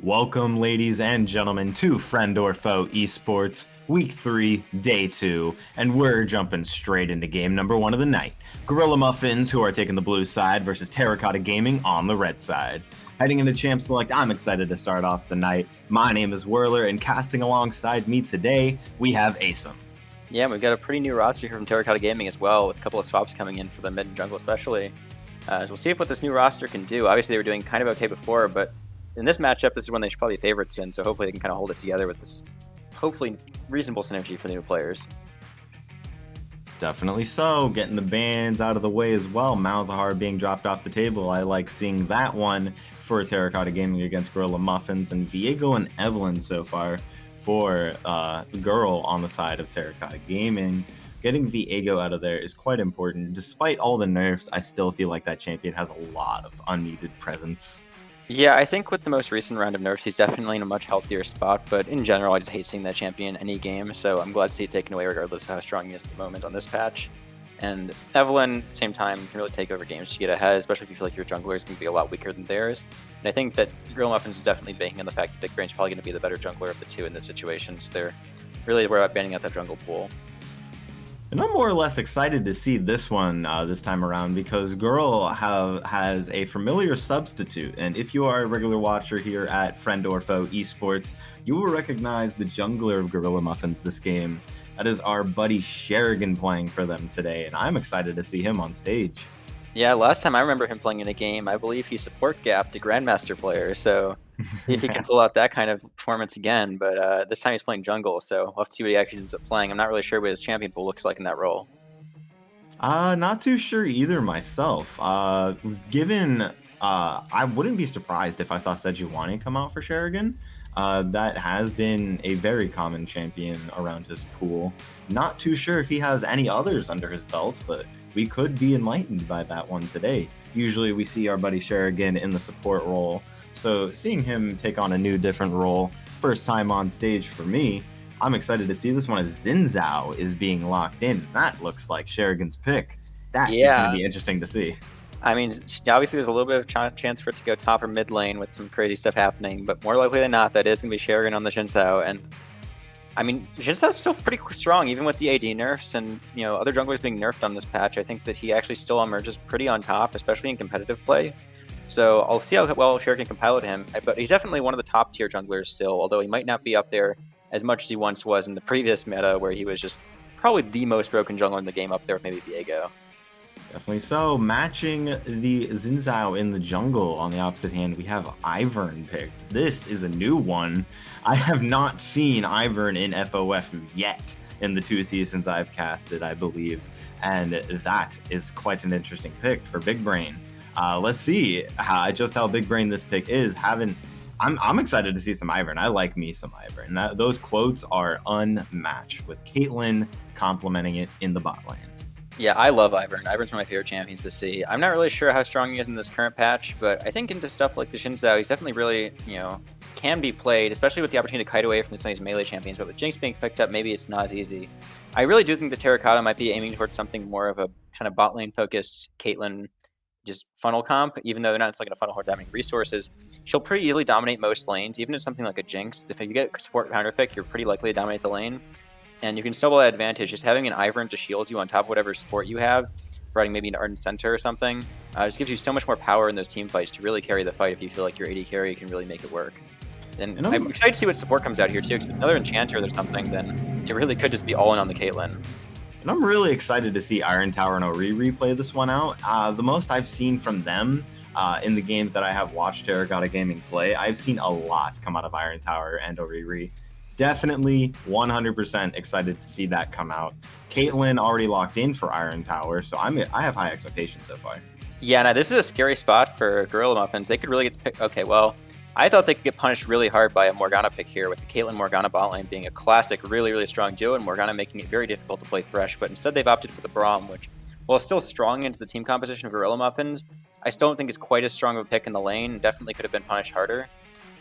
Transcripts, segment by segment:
Welcome, ladies and gentlemen, to Friend or Foe Esports, Week 3, Day 2, and we're jumping straight into game number 1 of the night. Gorilla Muffins, who are taking the blue side, versus Terracotta Gaming on the red side. Heading into Champ Select, I'm excited to start off the night. My name is Whirler, and casting alongside me today, we have Asum. Yeah, we've got a pretty new roster here from Terracotta Gaming as well, with a couple of swaps coming in for the mid and jungle especially. So we'll see what this new roster can do. Obviously, they were doing kind of okay before, but in this matchup, this is when they should probably be favorites in, so hopefully they can kind of hold it together with this, hopefully, reasonable synergy for the new players. Definitely so. Getting the bans out of the way as well. Malzahar being dropped off the table. I like seeing that one for Terracotta Gaming against Gorilla Muffins, and Viego and Evelyn so far for GURL on the side of Terracotta Gaming. Getting Viego out of there is quite important. Despite all the nerfs, I still feel like that champion has a lot of unneeded presence. Yeah, I think with the most recent round of nerfs, he's definitely in a much healthier spot, but in general, I just hate seeing that champion any game, so I'm glad to see it taken away regardless of how strong he is at the moment on this patch. And Evelyn, at the same time, can really take over games to get ahead, especially if you feel like your jungler is going to be a lot weaker than theirs. And I think that Real Muffins is definitely banking on the fact that Big Brain's probably going to be the better jungler of the two in this situation, so they're really worried about banning out that jungle pool. And I'm more or less excited to see this one this time around because GURL has a familiar substitute. And if you are a regular watcher here at Friend or Foe Esports, you will recognize the jungler of Gorilla Muffins this game. That is our buddy Sherigan playing for them today, and I'm excited to see him on stage. Yeah, last time I remember him playing in a game, I believe he support gapped a Grandmaster player, so see if he can pull out that kind of performance again, but this time he's playing jungle, so we'll have to see what he actually ends up playing. I'm not really sure what his champion pool looks like in that role. Not too sure either myself. I wouldn't be surprised if I saw Sejuani come out for Sherigan. That has been a very common champion around his pool. Not too sure if he has any others under his belt, but we could be enlightened by that one today. Usually we see our buddy Sherigan in the support role, so seeing him take on a new different role, first time on stage for me, I'm excited to see this one as Xin Zhao is being locked in. That looks like Sherigan's pick. That is going to be interesting to see. I mean, obviously there's a little bit of chance for it to go top or mid lane with some crazy stuff happening, but more likely than not, that is going to be Sherigan on the Xin Zhao. And I mean, Xin Zhao's still pretty strong, even with the AD nerfs and, you know, other junglers being nerfed on this patch. I think that he actually still emerges pretty on top, especially in competitive play. So I'll see how well Sherigan can pilot him, but he's definitely one of the top tier junglers still, although he might not be up there as much as he once was in the previous meta, where he was just probably the most broken jungler in the game, up there with maybe Viego. Definitely so. Matching the Xin Zhao in the jungle, on the opposite hand, we have Ivern picked. This is a new one. I have not seen Ivern in FOF yet in the 2 seasons I've casted, I believe. And that is quite an interesting pick for Big Brain. Let's see just how Big Brain this pick is. I'm excited to see some Ivern. I like me some Ivern. Those quotes are unmatched, with Caitlyn complimenting it in the bot lane. Yeah, I love Ivern. Ivern's one of my favorite champions to see. I'm not really sure how strong he is in this current patch, but I think into stuff like the Xin Zhao, he's definitely really, can be played, especially with the opportunity to kite away from some of these melee champions. But with Jinx being picked up, maybe it's not as easy. I really do think that Terracotta might be aiming towards something more of a kind of bot lane focused Caitlyn just funnel comp, even though they're not going to funnel her that many resources. She'll pretty easily dominate most lanes, even if something like a Jinx. If you get a support counter pick, you're pretty likely to dominate the lane. And you can snowball that advantage. Just having an Ivern to shield you on top of whatever support you have, providing maybe an Ardent Center or something, just gives you so much more power in those team fights to really carry the fight if you feel like your AD carry can really make it work. And I'm excited to see what support comes out here too, because if it's another Enchanter or something, then it really could just be all in on the Caitlyn. And I'm really excited to see Iron Tower and Oriri play this one out. The most I've seen from them in the games that I have watched Terracotta Gaming play, I've seen a lot come out of Iron Tower and Oriri. Definitely 100% excited to see that come out. Caitlyn already locked in for Iron Tower, so I have high expectations so far. Yeah, now this is a scary spot for Gorilla Muffins. They could really get to pick. Okay, well, I thought they could get punished really hard by a Morgana pick here, with the Caitlyn Morgana bot lane being a classic, really, really strong duo, and Morgana making it very difficult to play Thresh. But instead, they've opted for the Braum, which, while still strong into the team composition of Gorilla Muffins, I still don't think is quite as strong of a pick in the lane. Definitely could have been punished harder.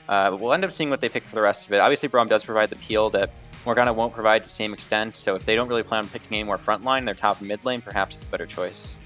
We'll end up seeing what they pick for the rest of it. Obviously, Braum does provide the peel that Morgana won't provide to the same extent, so if they don't really plan on picking any more frontline, their top and mid lane, perhaps it's a better choice.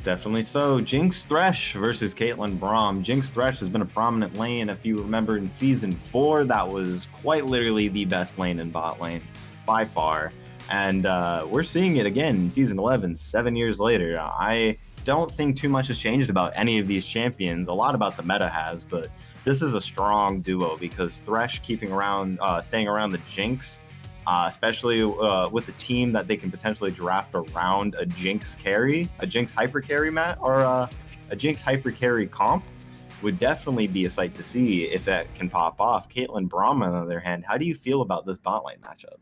Definitely so. Jinx Thresh versus Caitlyn Braum. Jinx Thresh has been a prominent lane. If you remember in Season 4, that was quite literally the best lane in bot lane by far. And we're seeing it again in Season 11, 7 years later. I don't think too much has changed about any of these champions. A lot about the meta has, but this is a strong duo because Thresh staying around the Jinx, especially with a team that they can potentially draft around a Jinx carry, a Jinx hyper carry or a Jinx hyper carry comp, would definitely be a sight to see if that can pop off. Caitlyn Braum, on the other hand, how do you feel about this bot lane matchup?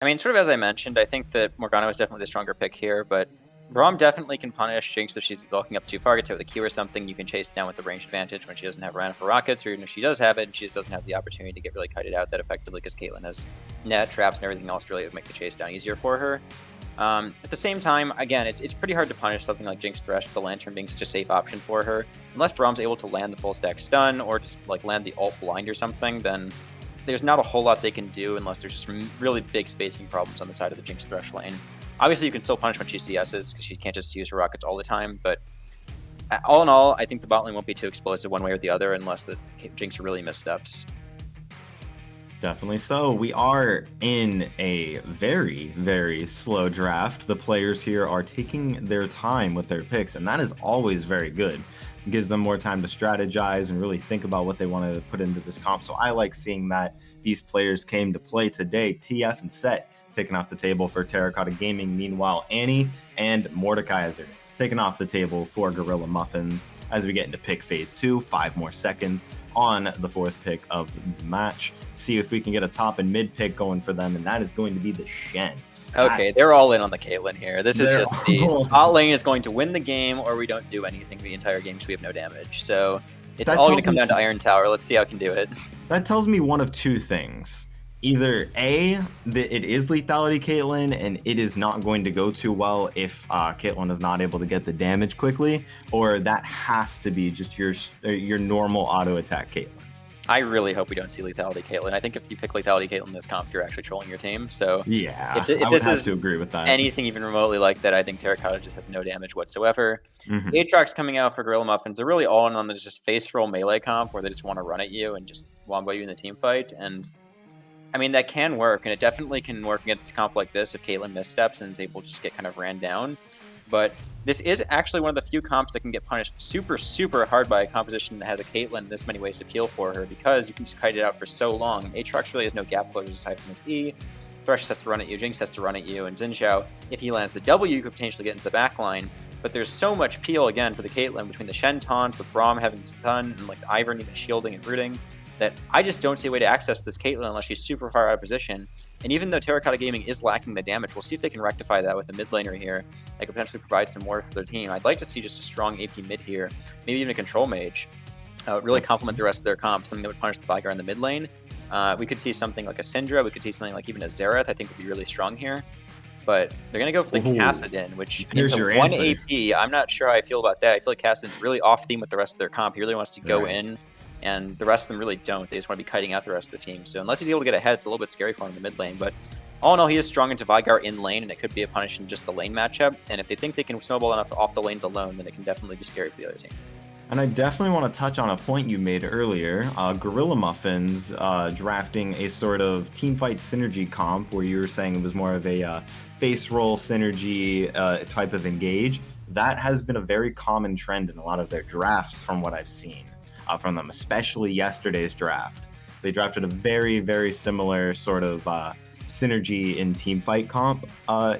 I mean, sort of as I mentioned, I think that Morgana was definitely the stronger pick here, but Braum definitely can punish Jinx if she's walking up too far, gets hit with a Q or something. You can chase down with the range advantage when she doesn't have Rana for rockets, or even if she does have it, she just doesn't have the opportunity to get really kited out that effectively because Caitlyn has net, traps, and everything else to really make the chase down easier for her. At the same time, again, it's pretty hard to punish something like Jinx Thresh with the Lantern being such a safe option for her. Unless Braum's able to land the full stack stun or just like land the ult blind or something, then there's not a whole lot they can do unless there's just really big spacing problems on the side of the Jinx Thresh lane. Obviously, you can still punish when she CSs because she can't just use her rockets all the time, but all in all, I think the bot lane won't be too explosive one way or the other unless the Jinx really missteps. Definitely so. We are in a very, very slow draft. The players here are taking their time with their picks, and that is always very good. It gives them more time to strategize and really think about what they want to put into this comp. So I like seeing that these players came to play today. TF and Set taken off the table for Terracotta Gaming. Meanwhile, Annie and Mordekaiser taken off the table for Gorilla Muffins. As we get into pick phase 2, 5 more seconds on the 4th pick of the match. See if we can get a top and mid pick going for them, and that is going to be the Shen. Okay, they're all in on the Caitlyn here. This is just the bot lane is going to win the game, or we don't do anything the entire game because we have no damage. So it's all going to come down to Iron Tower. Let's see how it can do it. That tells me one of two things. Either A, that it is lethality Caitlyn, and it is not going to go too well if Caitlyn is not able to get the damage quickly, or that has to be just your normal auto attack Caitlyn. I really hope we don't see lethality Caitlyn. I think if you pick lethality Caitlyn in this comp, you're actually trolling your team. So yeah, if I would have to agree with that. Anything even remotely like that, I think Terracotta just has no damage whatsoever. Aatrox coming out for Gorilla Muffins. They're really all in on the just face roll melee comp where they just want to run at you and just wombo you in the team fight. And I mean, that can work, and it definitely can work against a comp like this if Caitlyn missteps and is able to just get kind of ran down. But this is actually one of the few comps that can get punished super, super hard by a composition that has a Caitlyn this many ways to peel for her because you can just kite it out for so long. Aatrox really has no gap closures aside from his E. Thresh has to run at you, Jinx has to run at you, and Xin Zhao, if he lands the W, you could potentially get into the back line. But there's so much peel, again, for the Caitlyn between the Shen taunt, with Braum having stun, and like Ivern even shielding and rooting, that I just don't see a way to access this Caitlyn unless she's super far out of position. And even though Terracotta Gaming is lacking the damage, we'll see if they can rectify that with a mid laner here that could potentially provide some more for their team. I'd like to see just a strong AP mid here, maybe even a control mage. Really complement the rest of their comp, something that would punish the Vigar in the mid lane. We could see something like a Syndra, we could see something like even a Xerath, I think would be really strong here. But they're going to go for the Kassadin, which Here's into your 1 answer. AP, I'm not sure how I feel about that. I feel like Kassadin's really off theme with the rest of their comp. He really wants to go in, and the rest of them really don't. They just want to be kiting out the rest of the team. So unless he's able to get ahead, it's a little bit scary for him in the mid lane. But all in all, he is strong into Vigar in lane, and it could be a punish in just the lane matchup. And if they think they can snowball enough off the lanes alone, then it can definitely be scary for the other team. And I definitely want to touch on a point you made earlier. Gorilla Muffins drafting a sort of teamfight synergy comp where you were saying it was more of a face roll synergy type of engage. That has been a very common trend in a lot of their drafts from what I've seen from them, especially yesterday's draft. They drafted a very, very similar sort of synergy in teamfight comp.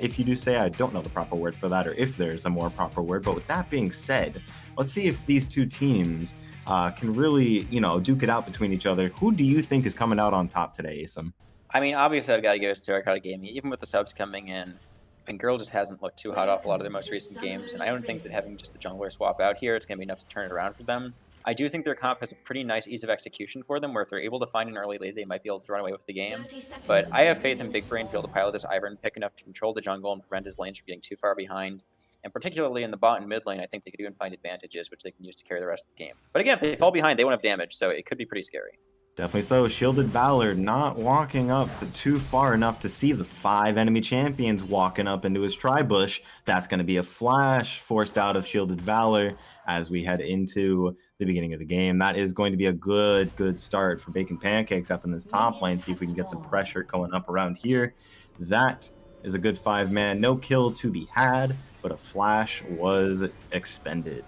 If you do say, I don't know the proper word for that, or if there's a more proper word. But with that being said, let's see if these two teams can really, duke it out between each other. Who do you think is coming out on top today, Asim? I mean, obviously, I've got to give it to Terracotta Gaming. Even with the subs coming in, and GURL just hasn't looked too hot off a lot of their most recent games. And I don't think that having just the jungler swap out here, it's going to be enough to turn it around for them. I do think their comp has a pretty nice ease of execution for them, where if they're able to find an early lead, they might be able to run away with the game. But I have faith in Big Brain to be able to pilot this Ivern pick enough to control the jungle and prevent his lanes from getting too far behind. And particularly in the bot and mid lane, I think they could even find advantages, which they can use to carry the rest of the game. But again, if they fall behind, they won't have damage, so it could be pretty scary. Definitely so. Shielded Valor not walking up too far enough to see the 5 enemy champions walking up into his tri-bush. That's going to be a flash forced out of Shielded Valor as we head into the beginning of the game. That is going to be a good start for Bacon Pancakes up in this top lane. See if we can get some pressure going up around here. That is a good 5-man. No kill to be had, but a flash was expended.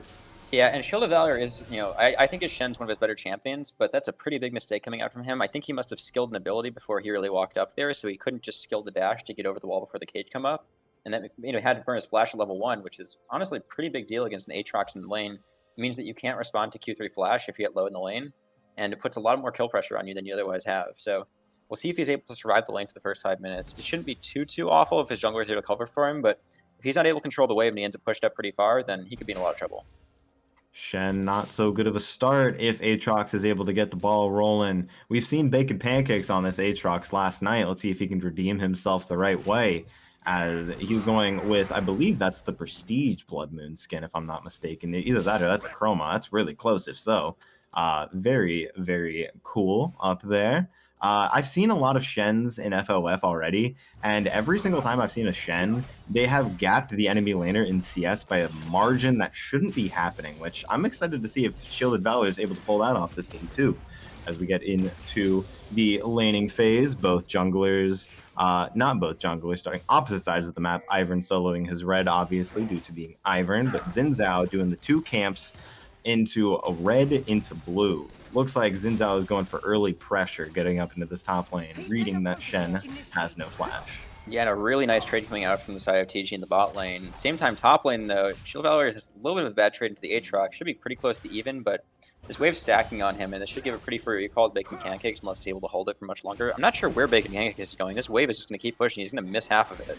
Yeah, and Shield of Valor is, I think Shen's one of his better champions, but that's a pretty big mistake coming out from him. I think he must have skilled an ability before he really walked up there, so he couldn't just skill the dash to get over the wall before the cage come up. And then, he had to burn his flash at level 1, which is honestly a pretty big deal against an Aatrox in the lane. It means that you can't respond to Q3 flash if you get low in the lane, and it puts a lot more kill pressure on you than you otherwise have. So we'll see if he's able to survive the lane for the first 5 minutes. It shouldn't be too awful if his jungler is here to cover for him, but if he's not able to control the wave and he ends up pushed up pretty far, then he could be in a lot of trouble. Shen, not so good of a start if Aatrox is able to get the ball rolling. We've seen Bacon Pancakes on this Aatrox last night. Let's see if he can redeem himself the right way, as he's going with, I believe that's the Prestige Blood Moon skin, if I'm not mistaken. Either that or that's a Chroma. That's really close if so. Very cool up there. I've seen a lot of Shens in FOF already, and every single time I've seen a Shen, they have gapped the enemy laner in CS by a margin that shouldn't be happening, which I'm excited to see if Shielded Valor is able to pull that off this game too. As we get into the laning phase, both junglers, not both junglers, starting opposite sides of the map. Ivern soloing his red, obviously, due to being Ivern, but Xin Zhao doing the 2 camps into a red into blue. Looks like Xin Zhao is going for early pressure, getting up into this top lane, reading that Shen has no flash. Yeah, and a really nice trade coming out from the side of TG in the bot lane. Same time, top lane, though, Shield Valor has a little bit of a bad trade into the Aatrox. Should be pretty close to even, but this wave's stacking on him, and this should give a pretty free recall to Bacon Pancakes unless he's able to hold it for much longer. I'm not sure where Bacon Pancakes is going. This wave is just going to keep pushing. He's going to miss half of it.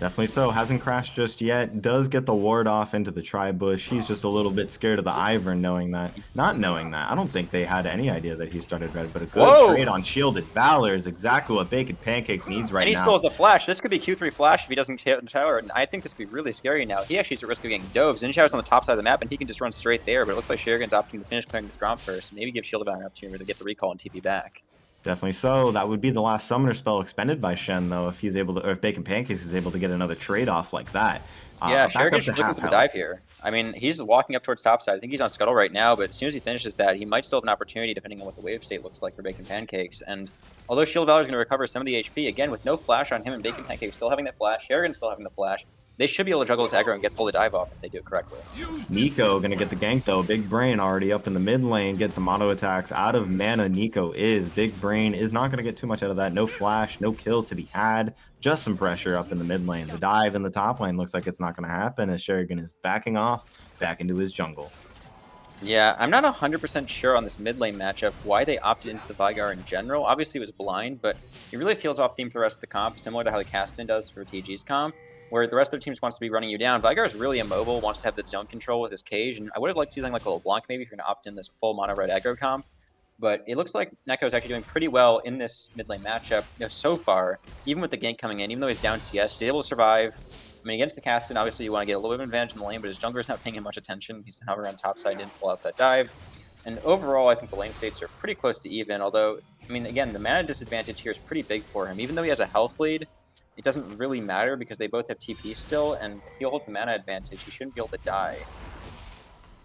Definitely so. Hasn't crashed just yet. Does get the ward off into the tri-bush. He's just a little bit scared of the Ivern knowing that. Not knowing that. I don't think they had any idea that he started red, but a good trade on Shielded Valor is exactly what Bacon Pancakes needs right now. And he still has the flash. This could be Q3 flash if he doesn't hit the tower, and I think this could be really scary now. He actually has a risk of getting dove. Xin Zhao's on the top side of the map, and he can just run straight there, but it looks like Sherrigan's opting to finish clearing this Gromp first. Maybe give Shielded Valor an opportunity to get the recall and TP back. Definitely so. That would be the last summoner spell expended by Shen, though, if he's able to, or if Bacon Pancakes is able to get another trade off like that. Yeah, Sherrigan should look for the dive here. I mean, he's walking up towards topside. I think he's on Scuttle right now, but as soon as he finishes that, he might still have an opportunity depending on what the wave state looks like for Bacon Pancakes. And although Shield Valor is going to recover some of the HP, again, with no flash on him and Bacon Pancakes still having that flash, Sherrigan still having the flash, they should be able to juggle this aggro and pull the dive off if they do it correctly. Nico gonna get the gank though. Big Brain already up in the mid lane, get some auto attacks out of mana. Nico is. Big Brain is not gonna get too much out of that. No flash, no kill to be had. Just some pressure up in the mid lane. The dive in the top lane looks like it's not gonna happen as Sherrigan is backing off back into his jungle. Yeah, I'm not 100% sure on this mid lane matchup why they opted into the Veigar in general. Obviously it was blind, but it really feels off theme for the rest of the comp, similar to how the Castan does for TG's comp, where the rest of their teams wants to be running you down. Veigar is really immobile, wants to have the zone control with his cage, and I would have liked to see something like a LeBlanc maybe if you're going to opt in this full mono red aggro comp. But it looks like Neko is actually doing pretty well in this mid lane matchup so far, even with the gank coming in, even though he's down CS, he's able to survive. I mean, against the Castan, obviously you want to get a little bit of advantage in the lane, but his jungler's not paying him much attention. He's hovering on top side, didn't pull out that dive. And overall, I think the lane states are pretty close to even, although, I mean, again, the mana disadvantage here is pretty big for him. Even though he has a health lead, it doesn't really matter because they both have TP still, and if he holds the mana advantage, he shouldn't be able to die.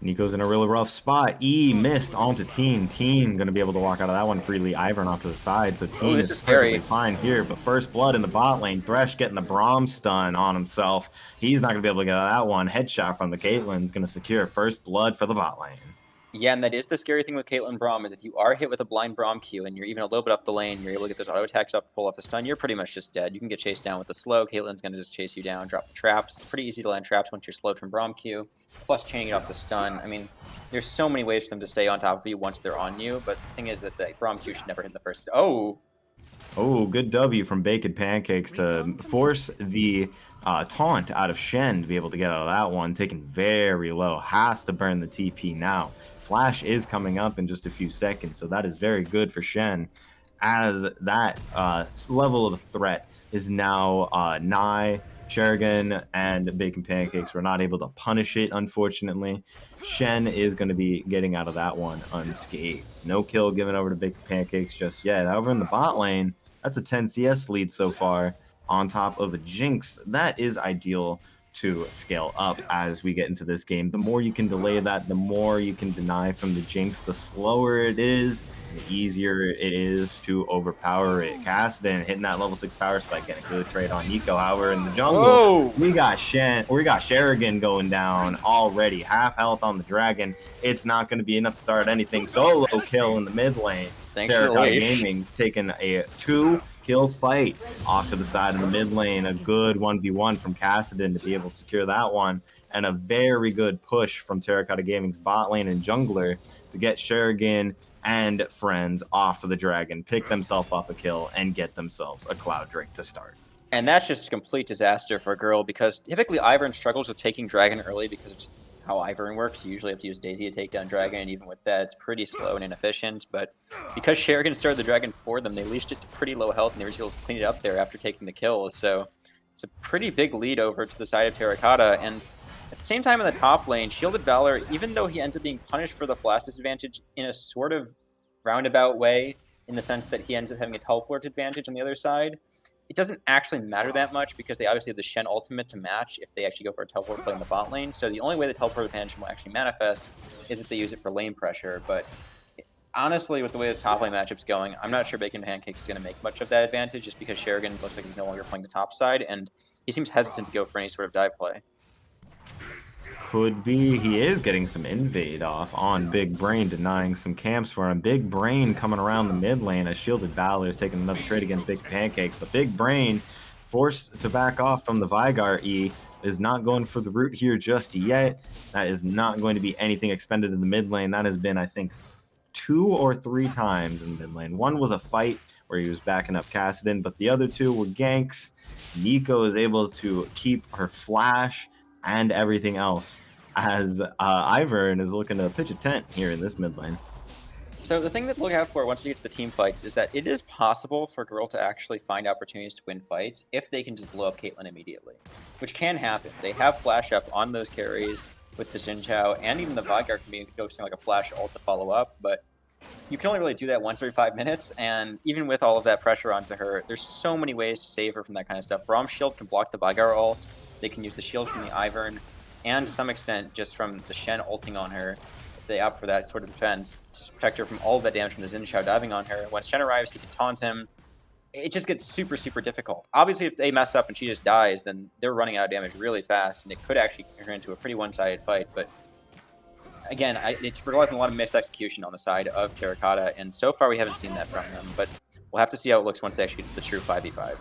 Nico's in a really rough spot. E missed onto Teen. Teen going to be able to walk out of that one freely. Ivern off to the side, so Teen is perfectly fine here. But first blood in the bot lane. Thresh getting the Braum stun on himself. He's not going to be able to get out of that one. Headshot from the Caitlyn's going to secure first blood for the bot lane. Yeah, and that is the scary thing with Caitlyn Braum, is if you are hit with a blind Braum Q and you're even a little bit up the lane, you're able to get those auto attacks up, pull off the stun, you're pretty much just dead. You can get chased down with the slow. Caitlyn's going to just chase you down, drop the traps. It's pretty easy to land traps once you're slowed from Braum Q, plus chaining it off the stun. I mean, there's so many ways for them to stay on top of you once they're on you, but the thing is that the Braum Q should never hit the first. Oh, good W from Bacon Pancakes to force the taunt out of Shen to be able to get out of that one. Taken very low. Has to burn the TP now. Flash is coming up in just a few seconds, so that is very good for Shen, as that level of threat is now nigh Shuriken and Bacon Pancakes were not able to punish it, unfortunately. Shen is going to be getting out of that one unscathed. No kill given over to Bacon Pancakes just yet. However, in the bot lane, that's a 10 CS lead so far on top of a Jinx. That is ideal to scale up as we get into this game. The more you can delay that, the more you can deny from the Jinx, the slower it is, the easier it is to overpower it. Kassadin hitting that level 6 power spike, getting a good trade on Nico. However, in the jungle, we got Shuriken going down already. Half health on the dragon. It's not going to be enough to start anything. Solo kill in the mid lane. Thanks for the leash. Gaming's taking a 2-kill fight off to the side of the mid lane. A good 1v1 from Kassadin to be able to secure that one. And a very good push from Terracotta Gaming's bot lane and jungler to get Shuriken and friends off of the dragon, pick themselves up a kill, and get themselves a Cloud Drake to start. And that's just a complete disaster for GURL, because typically Ivern struggles with taking dragon early because of just how Ivern works. You usually have to use Daisy to take down dragon, and even with that, it's pretty slow and inefficient. But because Shuriken started the dragon for them, they leashed it to pretty low health, and they were able to clean it up there after taking the kills. So it's a pretty big lead over to the side of Terracotta. And at the same time in the top lane, Shielded Valor, even though he ends up being punished for the flash disadvantage in a sort of roundabout way, in the sense that he ends up having a teleport advantage on the other side, it doesn't actually matter that much because they obviously have the Shen ultimate to match if they actually go for a teleport play in the bot lane. So the only way the teleport advantage will actually manifest is if they use it for lane pressure. But honestly, with the way this top lane matchup's going, I'm not sure Bacon Pancakes is going to make much of that advantage, just because Shuriken looks like he's no longer playing the top side, and he seems hesitant to go for any sort of dive play. Could be. He is getting some invade off on Big Brain, denying some camps for him. Big Brain coming around the mid lane as Shielded Valor is taking another trade against Big Pancakes, but Big Brain, forced to back off from the Vigar E, is not going for the root here just yet. That is not going to be anything expended in the mid lane. That has been, I think, 2 or 3 times in the mid lane. One was a fight where he was backing up Kassadin, but the other 2 were ganks. Nico is able to keep her flash and everything else, as Ivern is looking to pitch a tent here in this mid lane. So the thing that look out for once we get to the team fights is that it is possible for GURL to actually find opportunities to win fights if they can just blow up Caitlyn immediately, which can happen. They have flash up on those carries with the Xin Zhao, and even the Vigar can be focusing like a flash ult to follow up, but you can only really do that once every 5 minutes, and even with all of that pressure onto her, there's so many ways to save her from that kind of stuff. Braum's shield can block the Vigar ult, they can use the shield from the Ivern, and to some extent just from the Shen ulting on her, if they opt for that sort of defense, to protect her from all of that damage from the Xin Zhao diving on her. When Shen arrives, he can taunt him. It just gets super, super difficult. Obviously, if they mess up and she just dies, then they're running out of damage really fast, and it could actually turn into a pretty one-sided fight. But again, it relies on a lot of missed execution on the side of Terracotta, and so far we haven't seen that from them. But we'll have to see how it looks once they actually get to the true 5v5.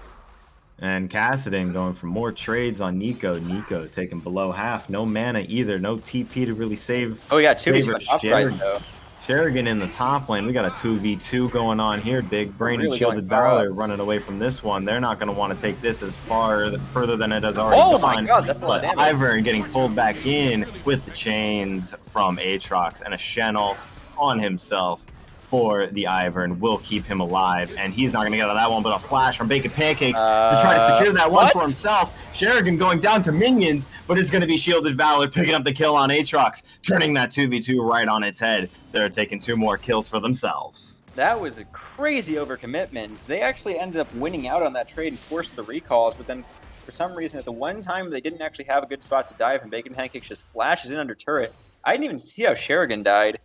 And Kassadin going for more trades on Nico. Nico taking below half. No mana either. No TP to really save. Oh, yeah, 2v2 on the upside, though. Shuriken in the top lane. We got a 2v2 going on here. Big Brain and Shielded Valor running away from this one. They're not going to want to take this as further than it has already gone. Oh my god, that's a lot of damage. Ivern getting pulled back in with the chains from Aatrox, and a Shen ult on himself for the Ivern will keep him alive, and he's not going to get out of that one, but a flash from Bacon Pancakes to try to secure that one for himself. Shuriken going down to minions, but it's going to be Shielded Valor picking up the kill on Aatrox, turning that 2v2 right on its head. They're taking 2 more kills for themselves. That was a crazy overcommitment. They actually ended up winning out on that trade and forced the recalls, but then for some reason, at the one time they didn't actually have a good spot to dive, and Bacon Pancakes just flashes in under turret. I didn't even see how Shuriken died,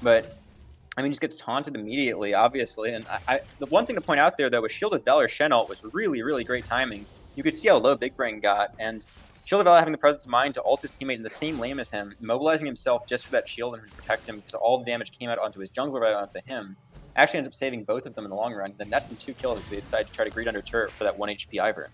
but I mean, he just gets taunted immediately, obviously. And the one thing to point out there, though, was Shielded Valor Shen ult was really, really great timing. You could see how low Big Brain got, and Shielded Valor having the presence of mind to ult his teammate in the same lane as him, mobilizing himself just for that shield and to protect him because all the damage came out onto his jungler right onto him. Actually ends up saving both of them in the long run. Then that's them 2 kills because they decide to try to greed under turret for that 1 HP Ivern.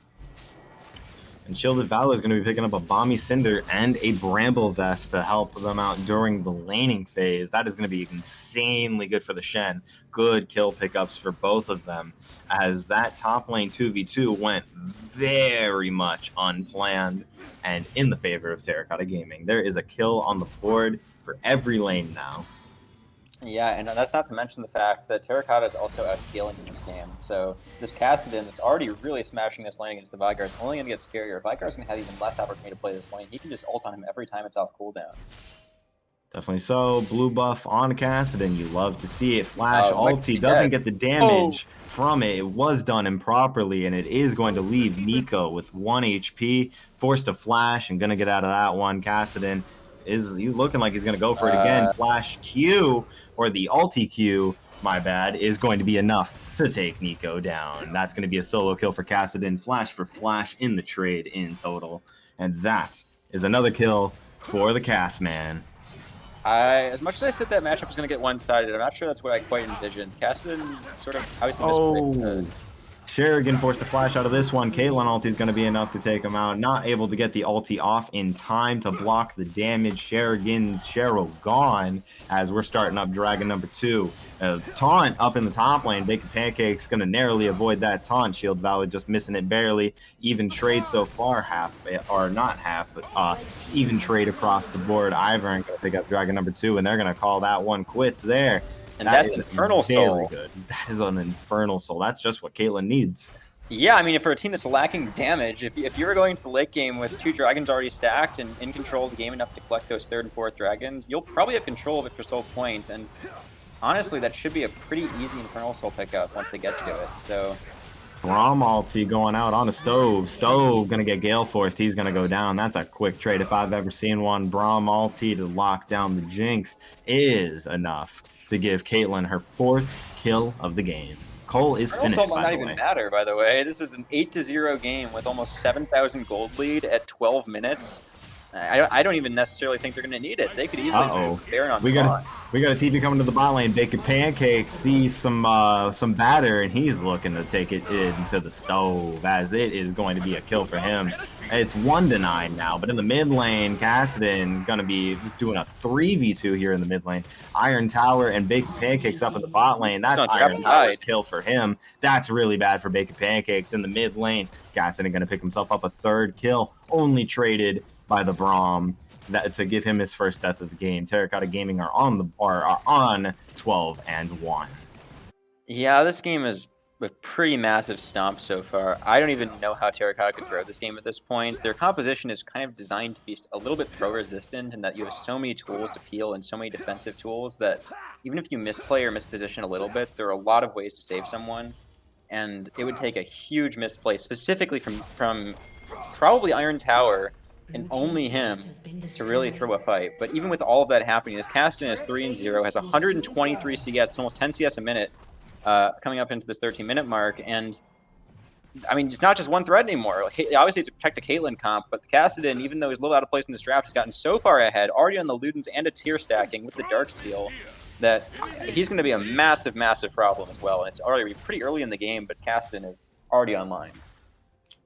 And Shielded Valor is going to be picking up a Balmy Cinder and a Bramble Vest to help them out during the laning phase. That is going to be insanely good for the Shen. Good kill pickups for both of them, as that top lane 2v2 went very much unplanned and in the favor of Terracotta Gaming. There is a kill on the board for every lane now. Yeah, and that's not to mention the fact that Terracotta is also outscaling in this game. So this Kassadin that's already really smashing this lane against the Vigar is only going to get scarier. Vigar's going to have even less opportunity to play this lane. He can just ult on him every time it's off cooldown. Definitely so. Blue buff on Kassadin. You love to see it. Flash Might ulti be doesn't dead. get the damage from it. It was done improperly, and it is going to leave Nico with 1 HP, forced to flash and going to get out of that one. Kassadin he's looking like he's going to go for it again. Flash Q, or the ulti Q, my bad, is going to be enough to take Nico down. That's going to be a solo kill for Kassadin. Flash for flash in the trade in total. And that is another kill for the Cast Man. As much as I said that matchup was going to get one-sided, I'm not sure that's what I quite envisioned. Kassadin sort of obviously misplayed. Sherigan forced a flash out of this one. Caitlyn ulti is going to be enough to take him out. Not able to get the ulti off in time to block the damage. Sherigan's Cheryl gone as we're starting up Dragon number 2. Taunt up in the top lane. Bacon Pancake's going to narrowly avoid that taunt. Shield Valid just missing it barely. Even trade so far, or not half, but even trade across the board. Ivern going to pick up Dragon number 2, and they're going to call that one quits there. And that's Infernal Soul. Good. That is an Infernal Soul. That's just what Caitlyn needs. Yeah, I mean, for a team that's lacking damage, if you're going to the late game with 2 dragons already stacked and in control of the game enough to collect those 3rd and 4th dragons, you'll probably have control of it for Soul Point. And honestly, that should be a pretty easy Infernal Soul pickup once they get to it. So Braum ulti going out on a Stove. Stove going to get Gale Forced. He's going to go down. That's a quick trade if I've ever seen one. Braum ulti to lock down the Jinx is enough to give Caitlyn her 4th kill of the game. Cole is finished, by the way. Not even matter, by the way. This is an 8-0 game with almost 7,000 gold lead at 12 minutes. I don't even necessarily think they're going to need it. They could easily just Baron on spot. We got a TP coming to the bot lane. Bacon Pancake sees some batter, and he's looking to take it into the Stove, as it is going to be a kill for him. It's 1-9 now, but in the mid lane, Kassadin going to be doing a 3v2 here in the mid lane. Iron Tower and Bacon Pancakes up in the bot lane. That's Iron Tower's kill for him. That's really bad for Bacon Pancakes in the mid lane. Kassadin going to pick himself up a 3rd kill, only traded by the Braum to give him his first death of the game. Terracotta Gaming are on 12-1. Yeah, this game is a pretty massive stomp so far. I don't even know how Terracotta could throw this game at this point. Their composition is kind of designed to be a little bit throw resistant, in that you have so many tools to peel and so many defensive tools that even if you misplay or misposition a little bit, there are a lot of ways to save someone. And it would take a huge misplay, specifically from probably Iron Tower, and only him, to really throw a fight. But even with all of that happening, this Kassadin is 3-0, has 123 CS, almost 10 CS a minute, coming up into this 13-minute mark. And I mean, it's not just one threat anymore. Like, obviously, it's to protect the Caitlyn comp, but the Kassadin, even though he's a little out of place in this draft, has gotten so far ahead, already on the Ludens and a tier stacking with the Dark Seal, that he's going to be a massive, massive problem as well. And it's already pretty early in the game, but Kassadin is already online.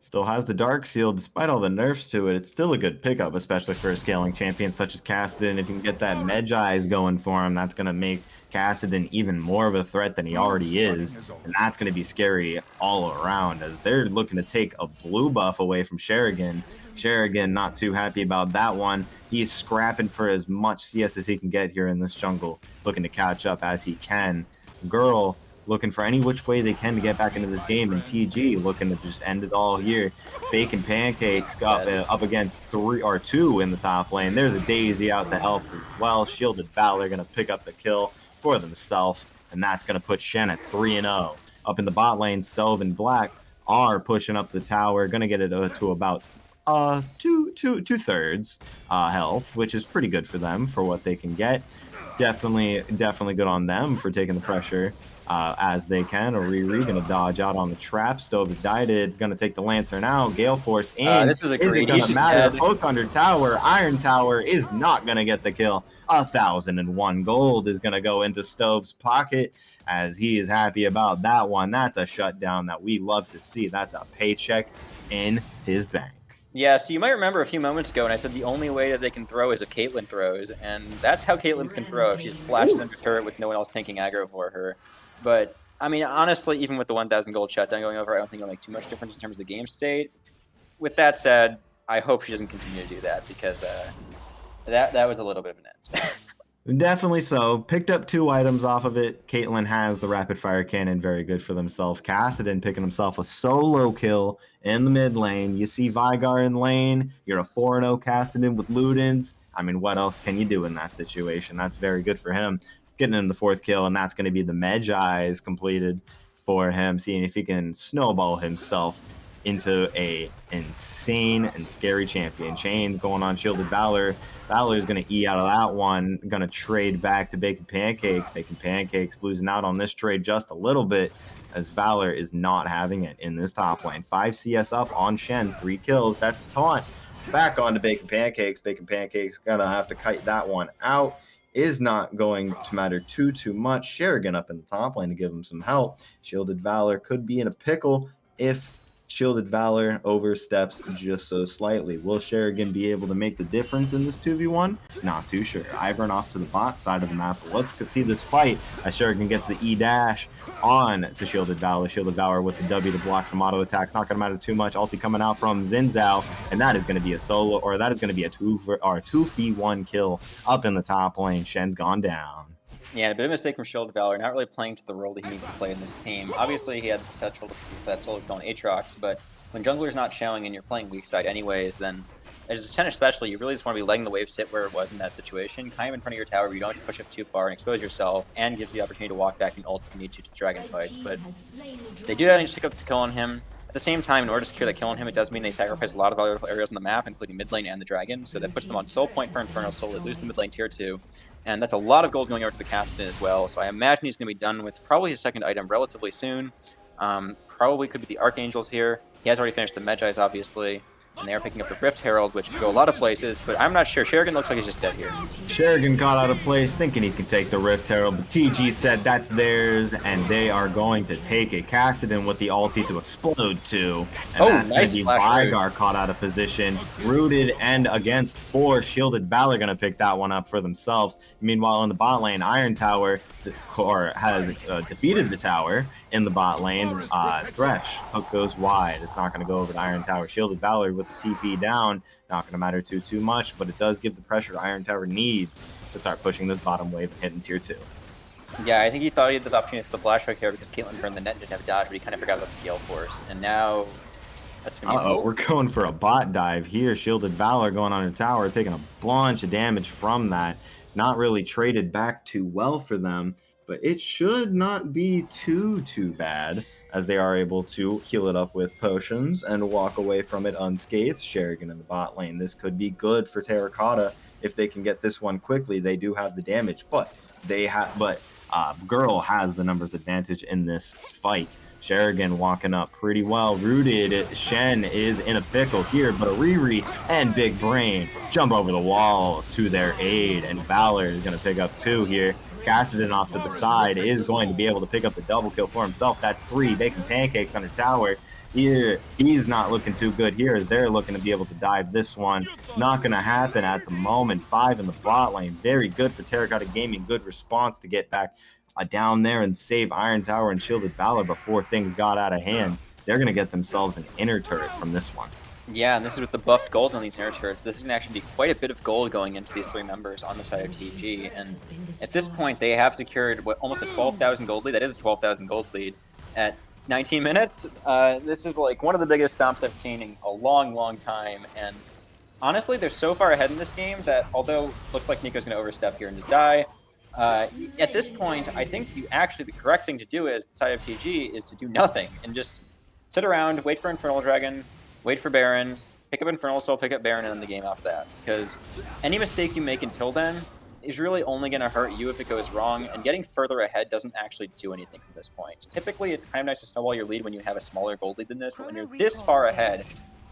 Still has the Dark Seal, despite all the nerfs to it. It's still a good pickup, especially for a scaling champion such as Kassadin. If you can get that Medjai's going for him, that's going to make Kassadin even more of a threat than he already is. And that's going to be scary all around, as they're looking to take a blue buff away from Sherigan. Sherigan not too happy about that one. He's scrapping for as much CS as he can get here in this jungle, looking to catch up as he can. GURL looking for any which way they can to get back into this game, and TG looking to just end it all here. Bacon Pancakes got up against 3 or 2 in the top lane. There's a Daisy out to help as well. Shielded Valor going to pick up the kill for themselves, and that's going to put Shen at 3-0. Up in the bot lane, Stove and Black are pushing up the tower, going to get it to about two-thirds health, which is pretty good for them for what they can get. Definitely good on them for taking the pressure as they can. Riri gonna dodge out on the trap. Stove is dieted, gonna take the Lantern out. Gale Force in. This is a great. He's just matter. Poke under tower. Iron Tower is not gonna get the kill. 1,001 gold is gonna go into Stove's pocket, as he is happy about that one. That's a shutdown that we love to see. That's a paycheck in his bank. Yeah, so you might remember a few moments ago when I said the only way that they can throw is if Caitlyn throws, and that's how Caitlyn can throw if she just flashes under turret with no one else tanking aggro for her. But, I mean, honestly, even with the 1,000 gold shutdown going over, I don't think it'll make too much difference in terms of the game state. With that said, I hope she doesn't continue to do that, because that was a little bit of an end. Definitely so. Picked up 2 items off of it. Caitlyn has the rapid fire cannon, very good for themselves. Kassadin picking himself a solo kill in the mid lane. You see Vigar in lane. You're a 4-0 Kassadin with Ludens. I mean, what else can you do in that situation? That's very good for him. Getting in the 4th kill, and that's going to be the Medjai's completed for him, seeing if he can snowball himself into a insane and scary champion. Chain going on Shielded Valor. Valor's going to E out of that one. Going to trade back to Bacon Pancakes. Bacon Pancakes losing out on this trade just a little bit as Valor is not having it in this top lane. 5 CS up on Shen. 3 kills. That's a taunt. Back on to Bacon Pancakes. Bacon Pancakes going to have to kite that one out. Is not going to matter too much. Sherrigan up in the top lane to give him some help. Shielded Valor could be in a pickle if Shielded Valor oversteps just so slightly. Will Sherrigan be able to make the difference in this 2v1? Not too sure. Ivern off to the bot side of the map. Let's see this fight as Sherrigan gets the E-dash on to Shielded Valor. Shielded Valor with the W to block some auto attacks. Not going to matter too much. Ulti coming out from Zinzao, and that is going to be a solo, or that is going to be a 2v1 kill up in the top lane. Shen's gone down. Yeah, a bit of a mistake from Shielded Valor, not really playing to the role that he needs to play in this team. Obviously, he had the potential to play that solo kill on Aatrox, but when jungler's not showing and you're playing weak side anyways, then as a Senate especially, you really just want to be letting the wave sit where it was in that situation, kind of in front of your tower where you don't have to push up too far and expose yourself, and gives you the opportunity to walk back and ult if you need to dragon fight. But they do manage to pick up the kill on him. At the same time, in order to secure that kill on him, it does mean they sacrifice a lot of valuable areas on the map, including mid lane and the dragon, so that puts them on soul point for Infernal Soul. They lose the mid lane tier 2, and that's a lot of gold going over to the Kassadin as well, so I imagine he's going to be done with probably his second item relatively soon. Probably could be the Archangels here. He has already finished the Medjai's, obviously, and they are picking up the Rift Herald, which could go a lot of places, but I'm not sure. Sherrigan looks like he's just dead here. Sherrigan got out of place thinking he can take the Rift Herald, but TG said that's theirs, and they are going to take it. Kassadin with the ulti to explode too, and that's nice going to be Vigar caught out of position. Rooted and against 4. Shielded Valor going to pick that one up for themselves. Meanwhile, in the bot lane, Iron Tower has defeated the tower in the bot lane. Thresh, hook goes wide. It's not going to go over to Iron Tower. Shielded Valor with the TP down. Not going to matter too much, but it does give the pressure Iron Tower needs to start pushing this bottom wave and hitting tier 2. Yeah, I think he thought he had the opportunity for the flash right here because Caitlyn burned the net and didn't have a dodge, but he kind of forgot about the Gale Force. And now that's going to be we're going for a bot dive here. Shielded Valor going on a tower, taking a bunch of damage from that. Not really traded back too well for them, but it should not be too bad as they are able to heal it up with potions and walk away from it unscathed. Sherrigan in the bot lane. This could be good for Terracotta if they can get this one quickly. They do have the damage, but GURL has the numbers advantage in this fight. Sherrigan walking up pretty well. Rooted. Shen is in a pickle here, but a Riri and Big Brain jump over the wall to their aid, and Valor is going to pick up 2 here. Kassadin off to the side is going to be able to pick up the double kill for himself. That's 3. Bacon Pancakes under tower. Here, he's not looking too good here as they're looking to be able to dive this one. Not going to happen at the moment. 5 in the bot lane. Very good for Terracotta Gaming. Good response to get back down there and save Iron Tower and Shielded Valor before things got out of hand. They're going to get themselves an inner turret from this one. Yeah, and this is with the buffed gold on these inner turrets. This is going to actually be quite a bit of gold going into these 3 members on the side of TG. And at this point, they have secured almost a 12,000 gold lead. That is a 12,000 gold lead at 19 minutes. This is like one of the biggest stomps I've seen in a long time. And honestly, they're so far ahead in this game that although it looks like Nico's going to overstep here and just die, at this point, I think the correct thing to do as the side of TG is to do nothing and just sit around, wait for Infernal Dragon, wait for Baron, pick up Infernal Soul, pick up Baron, and end the game off that. Because any mistake you make until then is really only going to hurt you if it goes wrong, and getting further ahead doesn't actually do anything from this point. Typically, it's kind of nice to snowball your lead when you have a smaller gold lead than this, but when you're this far ahead,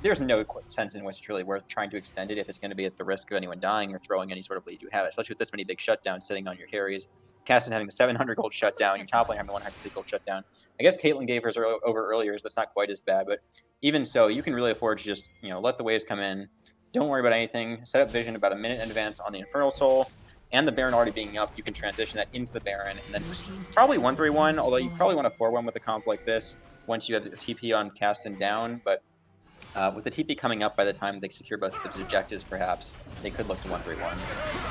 there's no sense in which it's really worth trying to extend it if it's going to be at the risk of anyone dying or throwing any sort of lead you have, especially with this many big shutdowns sitting on your carries. Kassadin having the 700 gold shutdown, your top lane having the 150 gold shutdown. I guess Caitlyn gave hers over earlier, so that's not quite as bad, but even so, you can really afford to just, let the waves come in. Don't worry about anything. Set up vision about a minute in advance on the Infernal Soul, and the Baron already being up, you can transition that into the Baron, and then probably 1-3-1, although you probably want to 4-1 with a comp like this once you have the TP on Kassadin down, but With the TP coming up by the time they secure both of those objectives, perhaps, they could look to 1-3-1.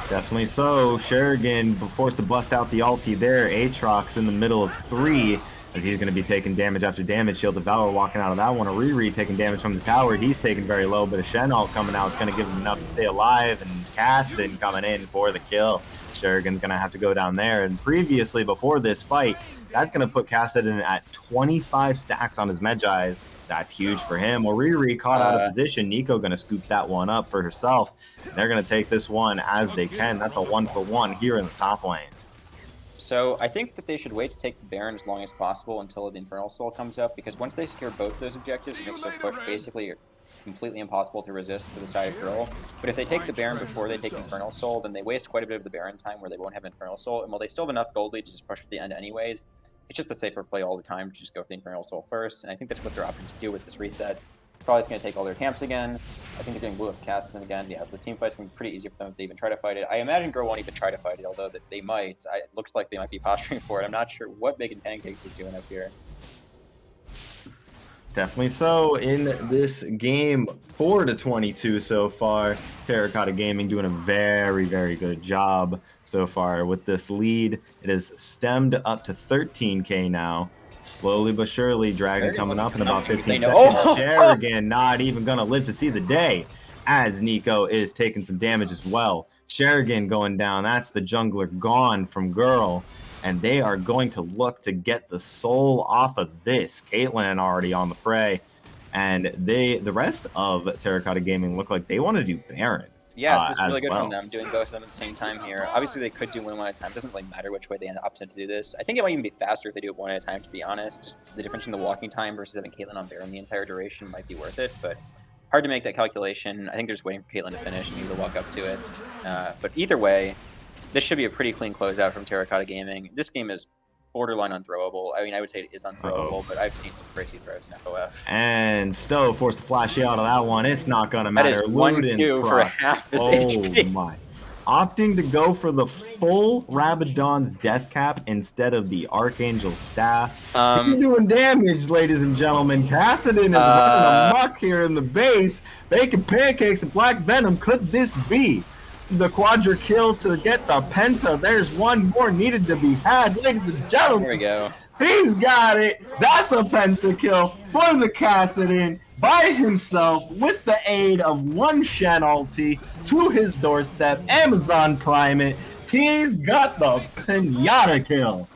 Definitely so. Sherrigan forced to bust out the ulti there. Aatrox in the middle of 3, as he's going to be taking damage after damage. Shield Devour walking out of that one. A Riri taking damage from the tower. He's taking very low, but a Shen ult coming out is going to give him enough to stay alive. And Kassadin coming in for the kill. Sherrigan's going to have to go down there. And previously, before this fight, that's going to put Kassadin at 25 stacks on his Medjais. That's huge for him. Riri caught out of position. Nico going to scoop that one up for herself. They're going to take this one as they can. That's a 1-for-1 here in the top lane. So I think that they should wait to take the Baron as long as possible until the Infernal Soul comes up, because once they secure both those objectives, it makes their push basically completely impossible to resist for the side of GURL. But if they take the Baron before they take Infernal Soul, then they waste quite a bit of the Baron time where they won't have Infernal Soul. And while they still have enough gold lead to just push for the end anyways, it's just a safer play all the time to just go for the Infernal Soul first, and I think that's what they're opting to do with this reset. Probably going to take all their camps again. I think they're getting blue up Kassadin again. Yeah, so this team fight's going to be pretty easy for them if they even try to fight it. I imagine GURL won't even try to fight it, although they might. It looks like they might be posturing for it. I'm not sure what Bacon Pancakes is doing up here. Definitely so in this game. 4-22 so far. Terracotta Gaming doing a very, very good job so far with this lead. It is stemmed up to 13k now. Slowly but surely, Dragon coming up in about 15 seconds. Sherrigan not even going to live to see the day, as Nico is taking some damage as well. Sherrigan going down. That's the jungler gone from GURL. And they are going to look to get the soul off of this. Caitlyn already on the prey. And the rest of Terracotta Gaming look like they want to do Baron. Yes, that's really good from them, doing both of them at the same time here. Obviously, they could do one at a time. It doesn't really matter which way they end up to do this. I think it might even be faster if they do it one at a time, to be honest. Just the difference in the walking time versus having Caitlyn on Baron the entire duration might be worth it, but hard to make that calculation. I think they're just waiting for Caitlyn to finish and either walk up to it. But either way, this should be a pretty clean closeout from Terracotta Gaming. This game is borderline unthrowable. I mean, I would say it is unthrowable, but I've seen some crazy throws in FOF. And Stowe forced to flash out of that one. It's not going to matter. That is 1-2 for half his HP. Oh my. Opting to go for the full Rabadon's death cap instead of the Archangel staff. He's doing damage, ladies and gentlemen. Kassadin is running amok here in the base. Bacon Pancakes and Black Venom. Could this be the quadra kill to get the penta? There's one more needed to be had, ladies and gentlemen. There we go. He's got it. That's a penta kill for the Kassadin by himself with the aid of one Shen ulti to his doorstep. Amazon Prime it. He's got the pinata kill.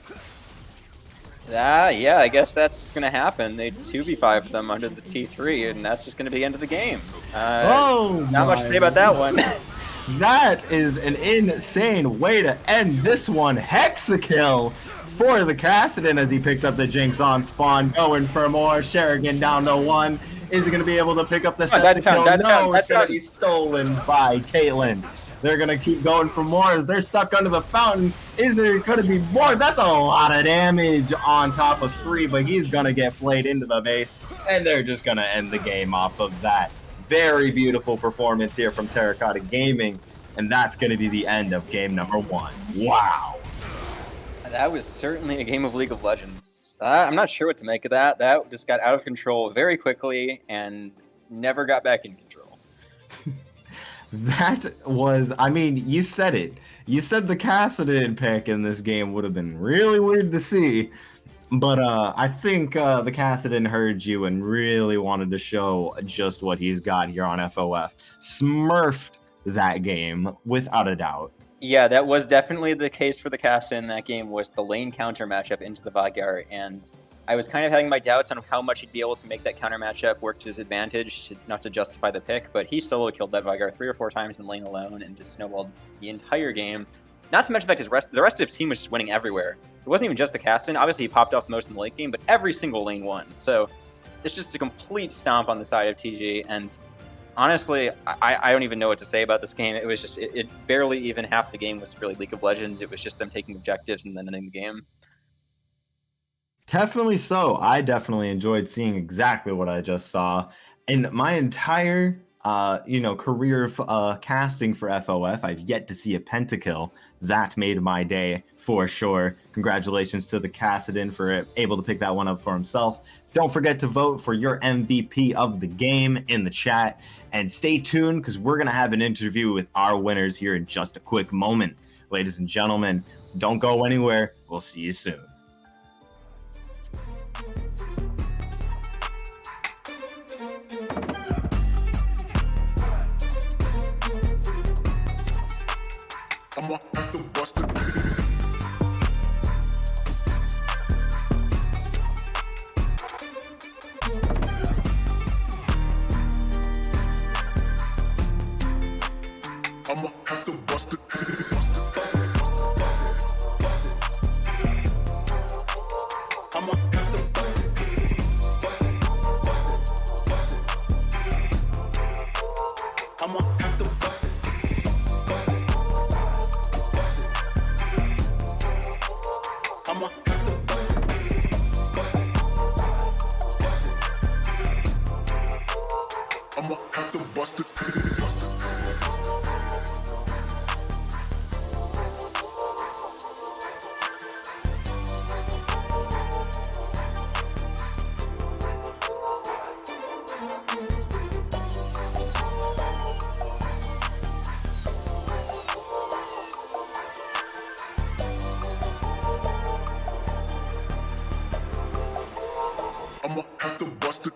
Yeah, I guess that's just going to happen. They 2v5 them under the T3, and that's just going to be the end of the game. Not much to say about that one. That is an insane way to end this one. Hexakill for the Kassadin as he picks up the Jinx on spawn. Going for more. Sherrigan down to 1. Is he going to be able to pick up the second kill? No, it's going to be stolen by Caitlyn. They're going to keep going for more as they're stuck under the fountain. Is there going to be more? That's a lot of damage on top of 3, but he's going to get flayed into the base, and they're just going to end the game off of that. Very beautiful performance here from Terracotta Gaming, and that's going to be the end of game number 1. Wow. That was certainly a game of League of Legends. I'm not sure what to make of that. That just got out of control very quickly and never got back in control. That was, I mean, you said it. You said the Kassadin pick in this game would have been really weird to see. But I think the Kassadin heard you and really wanted to show just what he's got here on FOF. Smurfed that game, without a doubt. Yeah, that was definitely the case for the Kassadin in that game, was the lane counter matchup into the Veigar, and I was kind of having my doubts on how much he'd be able to make that counter matchup work to his advantage, not to justify the pick, but he solo killed that Veigar 3 or 4 times in lane alone and just snowballed the entire game. Not to mention the fact the rest of his team was just winning everywhere. It wasn't even just the Kassadin. Obviously, he popped off most in the late game, but every single lane won. So it's just a complete stomp on the side of TG, and honestly, I don't even know what to say about this game. It was just, it barely even half the game was really League of Legends. It was just them taking objectives and then ending the game. Definitely so. I definitely enjoyed seeing exactly what I just saw. In my entire career of casting for FOF, I've yet to see a pentakill. That made my day for sure. Congratulations to the Kassadin for able to pick that one up for himself. Don't forget to vote for your MVP of the game in the chat. And stay tuned because we're going to have an interview with our winners here in just a quick moment. Ladies and gentlemen, don't go anywhere. We'll see you soon. I'ma have to bust it. I'ma have to bust it. I'ma have to bust it. I'ma have to bust it. I'ma have to bust it. I'ma have to bust it. I'ma have to bust it.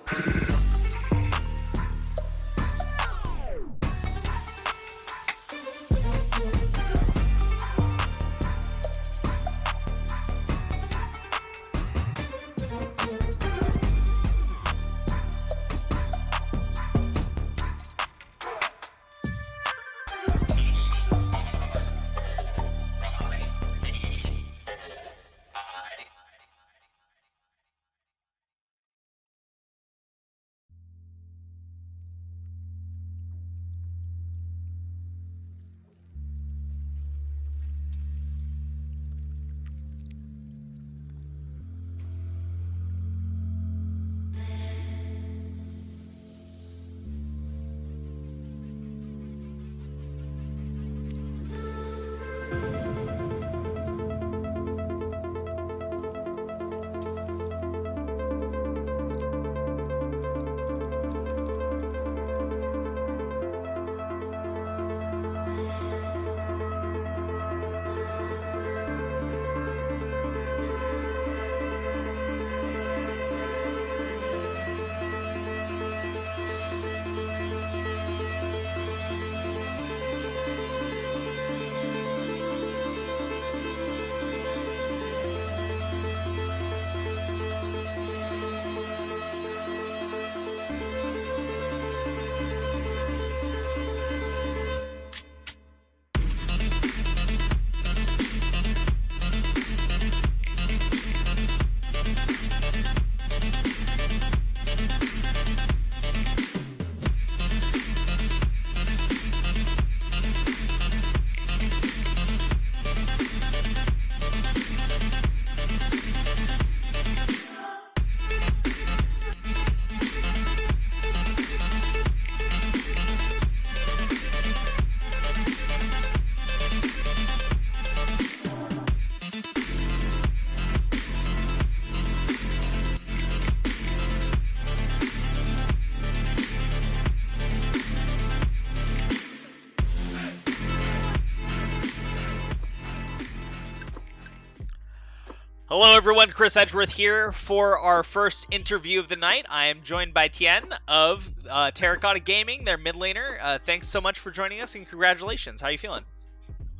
Hello everyone, Chris Edgeworth here for our first interview of the night. I am joined by Tien of Terracotta Gaming, their mid laner. Thanks so much for joining us and congratulations. How are you feeling?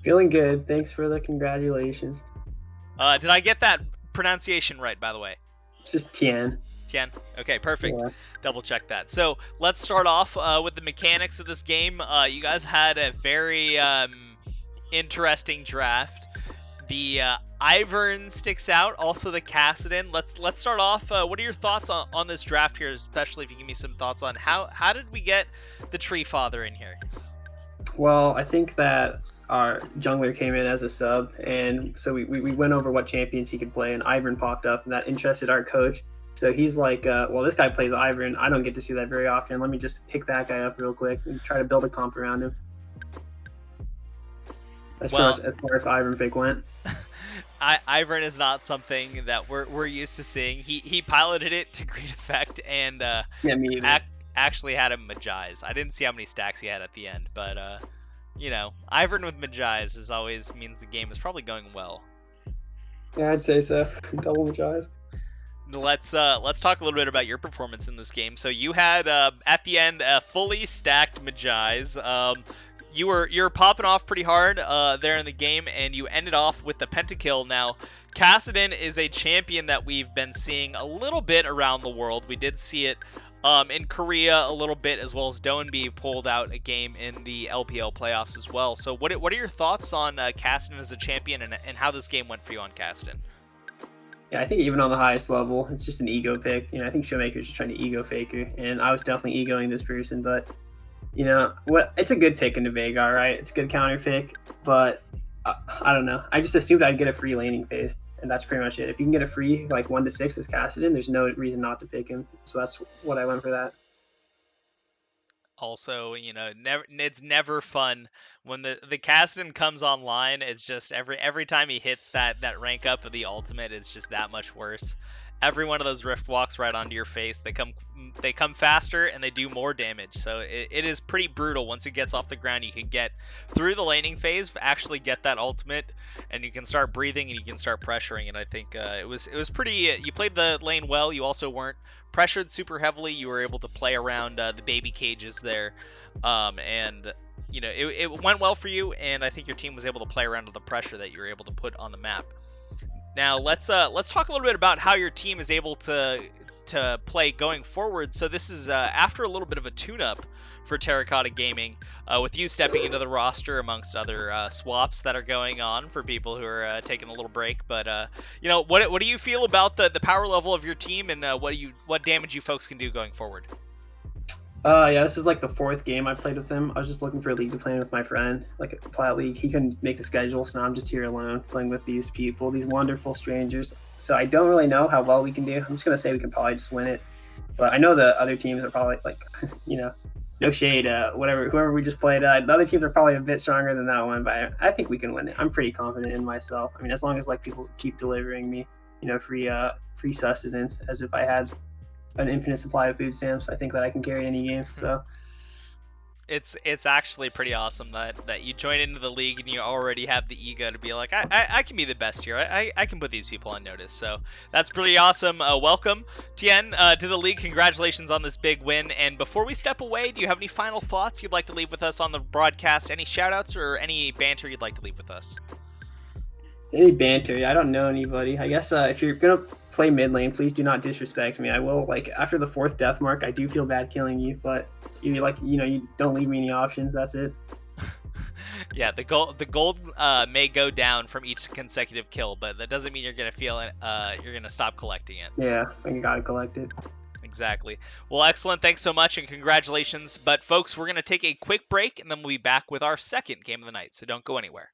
Feeling good. Thanks for the congratulations. Did I get that pronunciation right, by the way? It's just Tien. Tien? Okay, perfect. Yeah. Double check that. So let's start off with the mechanics of this game. You guys had a very interesting draft. The Ivern sticks out, also the Kassadin. Let's start off. What are your thoughts on this draft here, especially if you give me some thoughts on how did we get the Tree Father in here? Well, I think that our jungler came in as a sub, and so we went over what champions he could play, and Ivern popped up, and that interested our coach. So he's like, well, this guy plays Ivern. I don't get to see that very often. Let me just pick that guy up real quick and try to build a comp around him. As far as Ivern pick went. Ivern is not something that we're used to seeing. He piloted it to great effect and Yeah, me either. actually had him Magize. I didn't see how many stacks he had at the end, but you know, Ivern with Magize is always means the game is probably going well. Yeah, I'd say so. Double Magize. Let's talk a little bit about your performance in this game. So you had at the end a fully stacked Magize. You're popping off pretty hard there in the game, and you ended off with the pentakill. Now, Kassadin is a champion that we've been seeing a little bit around the world. We did see it in Korea a little bit, as well as Doenby pulled out a game in the LPL playoffs as well. So what are your thoughts on Kassadin as a champion and how this game went for you on Kassadin? Yeah, I think even on the highest level, it's just an ego pick. I think Showmaker's just trying to ego fake her, and I was definitely egoing this person, but it's a good pick into Veigar, right? It's a good counter pick, but I don't know. I just assumed I'd get a free laning phase, and that's pretty much it. If you can get a free like 1 to 6 as Kassadin, there's no reason not to pick him. So that's what I went for that. Also, it's never fun when the Kassadin comes online. It's just every time he hits that rank up of the ultimate, it's just that much worse. Every one of those rift walks right onto your face. They come faster and they do more damage. So it is pretty brutal. Once it gets off the ground, you can get through the laning phase, actually get that ultimate, and you can start breathing and you can start pressuring. And I think it was pretty. You played the lane well. You also weren't pressured super heavily. You were able to play around the baby cages there, and it went well for you. And I think your team was able to play around with the pressure that you were able to put on the map. Now let's talk a little bit about how your team is able to play going forward. So this is after a little bit of a tune-up for Terracotta Gaming, with you stepping into the roster amongst other swaps that are going on for people who are taking a little break. But what do you feel about the power level of your team, and what damage you folks can do going forward? Yeah, this is like the 4th game I played with him. I was just looking for a league to play with my friend, like a Plat League. He couldn't make the schedule, so now I'm just here alone playing with these people, these wonderful strangers. So I don't really know how well we can do. I'm just gonna say we can probably just win it. But I know the other teams are probably like, no shade, whoever we just played. The other teams are probably a bit stronger than that one, but I think we can win it. I'm pretty confident in myself. I mean, as long as like people keep delivering me, free sustenance, as if I had an infinite supply of food stamps, I think that I can carry any game. So it's actually pretty awesome that you join into the league and you already have the ego to be like, I can be the best here. I can put these people on notice. So that's pretty awesome. Welcome, Tien, to the league. Congratulations on this big win. And before we step away, do you have any final thoughts you'd like to leave with us on the broadcast? Any shout outs or any banter you'd like to leave with us? Any banter? I don't know anybody. I guess if you're gonna play mid lane, please do not disrespect me. I will, like, after the 4th death mark, I do feel bad killing you, but you don't leave me any options. That's it. Yeah, the gold may go down from each consecutive kill, but that doesn't mean you're gonna you're gonna stop collecting it. Yeah, I gotta collect it. Exactly. Well, excellent. Thanks so much and congratulations. But folks, we're gonna take a quick break and then we'll be back with our second game of the night. So don't go anywhere.